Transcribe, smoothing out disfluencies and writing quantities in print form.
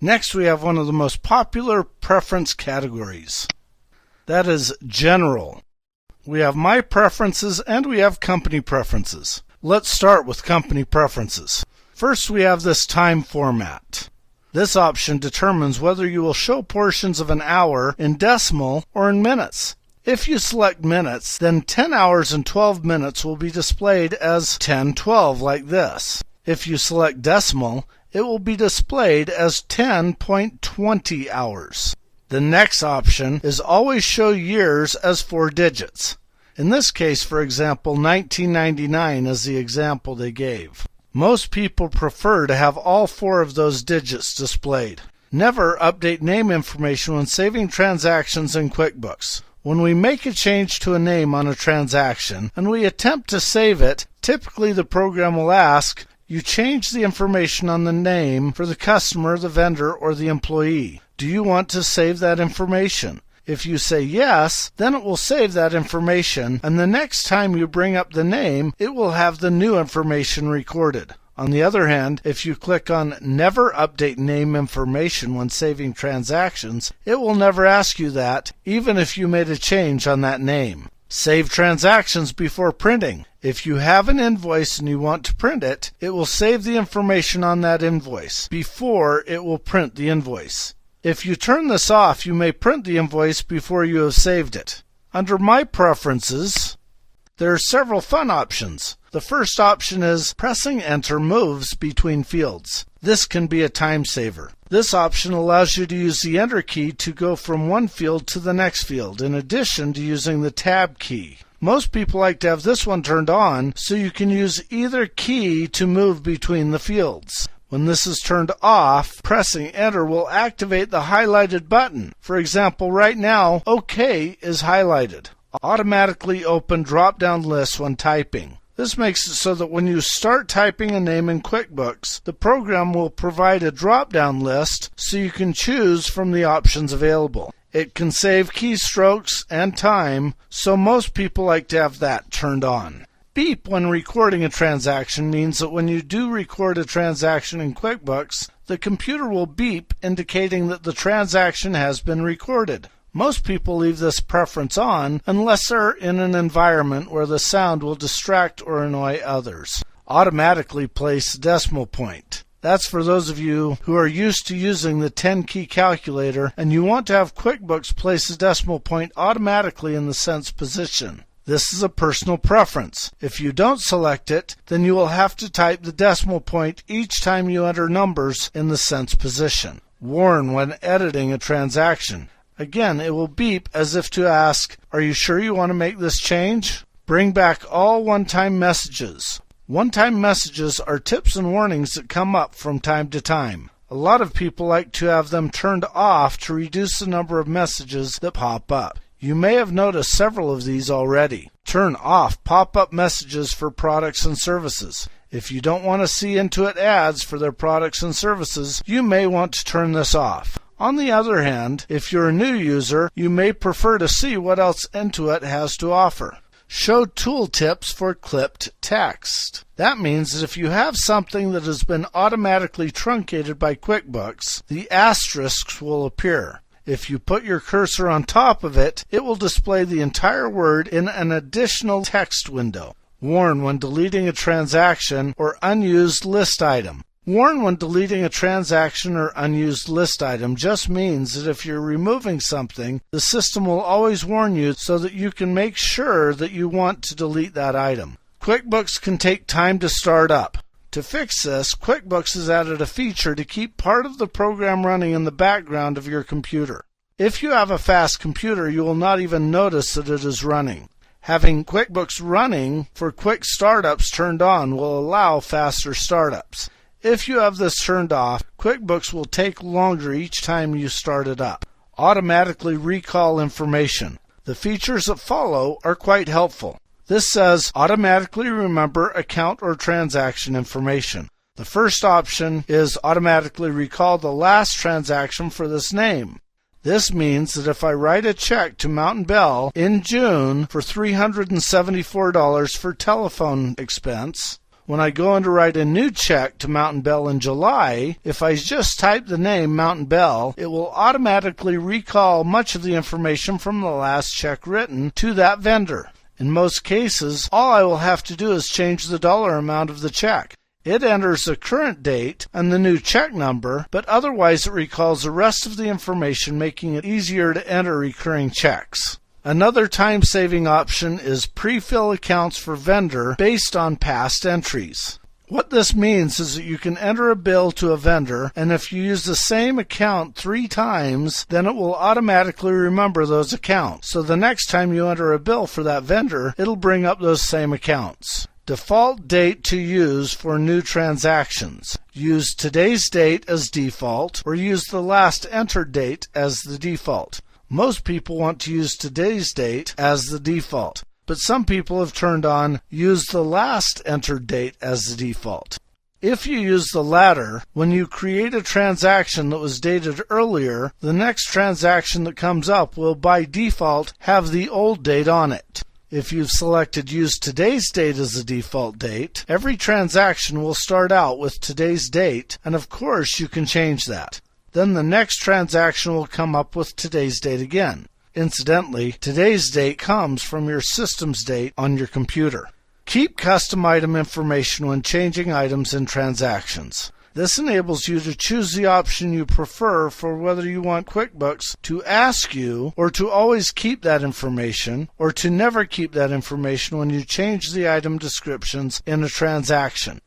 Next, we have one of the most popular preference categories. That is general. We have my preferences and we have company preferences. Let's start with company preferences. First, we have this time format. This option determines whether you will show portions of an hour in decimal or in minutes. If you select minutes, then 10 hours and 12 minutes will be displayed as 10:12 like this. If you select decimal, it will be displayed as 10.20 hours. The next option is always show years as 4 digits. In this case, for example, 1999 is the example they gave. Most people prefer to have all 4 of those digits displayed. Never update name information when saving transactions in QuickBooks. When we make a change to a name on a transaction and we attempt to save it, typically the program will ask, you change the information on the name for the customer, the vendor, or the employee. Do you want to save that information? If you say yes, then it will save that information, and the next time you bring up the name, it will have the new information recorded. On the other hand, if you click on Never Update Name Information when saving transactions, it will never ask you that, even if you made a change on that name. Save transactions before printing. If you have an invoice and you want to print it, it will save the information on that invoice before it will print the invoice. If you turn this off, you may print the invoice before you have saved it. Under My Preferences, there are several fun options. The first option is pressing Enter moves between fields. This can be a time saver. This option allows you to use the Enter key to go from one field to the next field, in addition to using the Tab key. Most people like to have this one turned on, so you can use either key to move between the fields. When this is turned off, pressing Enter will activate the highlighted button. For example, right now, OK is highlighted. Automatically open drop-down lists when typing. This makes it so that when you start typing a name in QuickBooks, the program will provide a drop-down list so you can choose from the options available. It can save keystrokes and time, so most people like to have that turned on. Beep when recording a transaction means that when you do record a transaction in QuickBooks, the computer will beep indicating that the transaction has been recorded. Most people leave this preference on unless they're in an environment where the sound will distract or annoy others. Automatically place decimal point. That's for those of you who are used to using the 10-key calculator and you want to have QuickBooks place a decimal point automatically in the cents position. This is a personal preference. If you don't select it, then you will have to type the decimal point each time you enter numbers in the cents position. Warn when editing a transaction. Again, it will beep as if to ask, are you sure you want to make this change? Bring back all one-time messages. One-time messages are tips and warnings that come up from time to time. A lot of people like to have them turned off to reduce the number of messages that pop up. You may have noticed several of these already. Turn off pop-up messages for products and services. If you don't want to see Intuit ads for their products and services, you may want to turn this off. On the other hand, if you're a new user, you may prefer to see what else Intuit has to offer. Show tooltips for clipped text. That means that if you have something that has been automatically truncated by QuickBooks, the asterisks will appear. If you put your cursor on top of it, it will display the entire word in an additional text window. Warn when deleting a transaction or unused list item. Warn when deleting a transaction or unused list item just means that if you're removing something, the system will always warn you so that you can make sure that you want to delete that item. QuickBooks can take time to start up. To fix this, QuickBooks has added a feature to keep part of the program running in the background of your computer. If you have a fast computer, you will not even notice that it is running. Having QuickBooks running for quick startups turned on will allow faster startups. If you have this turned off, QuickBooks will take longer each time you start it up. Automatically recall information. The features that follow are quite helpful. This says automatically remember account or transaction information. The first option is automatically recall the last transaction for this name. This means that if I write a check to Mountain Bell in June for $374 for telephone expense, when I go in to write a new check to Mountain Bell in July, if I just type the name Mountain Bell, it will automatically recall much of the information from the last check written to that vendor. In most cases, all I will have to do is change the dollar amount of the check. It enters the current date and the new check number, but otherwise it recalls the rest of the information, making it easier to enter recurring checks. Another time-saving option is pre-fill accounts for vendor based on past entries. What this means is that you can enter a bill to a vendor, and if you use the same account 3 times, then it will automatically remember those accounts. So the next time you enter a bill for that vendor, it'll bring up those same accounts. Default date to use for new transactions. Use today's date as default, or use the last entered date as the default. Most people want to use today's date as the default, but some people have turned on use the last entered date as the default. If you use the latter, when you create a transaction that was dated earlier, the next transaction that comes up will by default have the old date on it. If you've selected use today's date as the default date, every transaction will start out with today's date, and of course you can change that. Then the next transaction will come up with today's date again. Incidentally, today's date comes from your system's date on your computer. Keep custom item information when changing items in transactions. This enables you to choose the option you prefer for whether you want QuickBooks to ask you or to always keep that information, or to never keep that information when you change the item descriptions in a transaction.